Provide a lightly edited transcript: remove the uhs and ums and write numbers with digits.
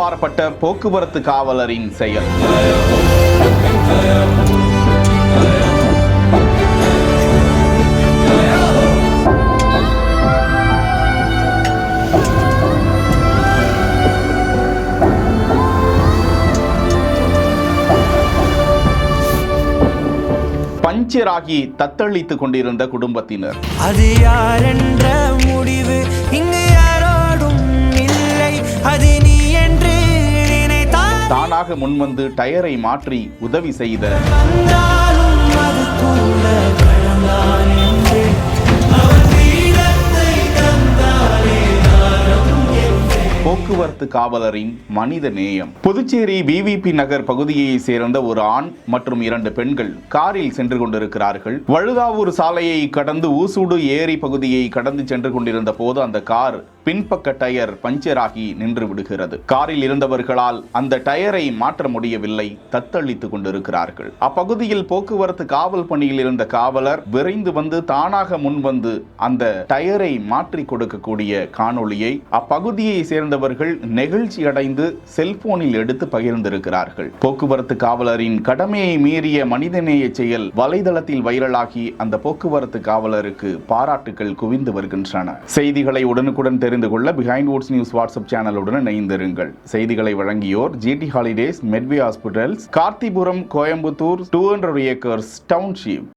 அப்பாற்பட்ட போக்குவரத்து காவலரின் செயல். பஞ்சராகி தத்தளித்துக் கொண்டிருந்த குடும்பத்தினர். அது யாரென்ற முடிவு இங்கு யாரோடும் இல்லை, அது நீ என்று நினைத்தால் தானாக முன்வந்து டயரை மாற்றி உதவி செய்த போக்குவரத்து காவலரின் மனித நேயம். புதுச்சேரி விவிபி நகர் பகுதியை சேர்ந்த ஒரு ஆண் மற்றும் 2 பெண்கள் காரில் சென்று கொண்டிருக்கிறார்கள். வழுதாவூர் சாலையை கடந்து ஊசூடு ஏரி பகுதியை கடந்து சென்று கொண்டிருந்த போது அந்த கார் பின்பக்க டயர் பஞ்சராகி நின்று விடுகிறது. காரில் இருந்தவர்களால் அந்த டயரை மாற்ற முடியவில்லை, தத்தளித்துக் கொண்டிருக்கிறார்கள். அப்பகுதியில் போக்குவரத்து காவல் பணியில் இருந்த காவலர் விரைந்து வந்து தானாக முன்வந்து அந்த டயரை மாற்றி கொடுக்கக்கூடிய காணொளியை அப்பகுதியை சேர்ந்தவர்கள் நெகிழ்ச்சி அடைந்து செல்போனில் எடுத்து பகிர்ந்திருக்கிறார்கள். போக்குவரத்து காவலரின் கடமையை மீறிய மனிதநேய செயல் வலைதளத்தில் வைரலாகி அந்த போக்குவரத்து காவலருக்கு பாராட்டுகள் குவிந்து வருகின்றன. செய்திகளை உடனுக்குடன் தெரிந்து கொள்ள பிஹைண்ட் வுட்ஸ் நியூஸ் வாட்ஸ்அப் சேனலுடன் இணைந்திருங்கள். செய்திகளை வழங்கியோர் GD holidays, Medway hospitals, Karthipuram, Coimbatore, 200 acres township.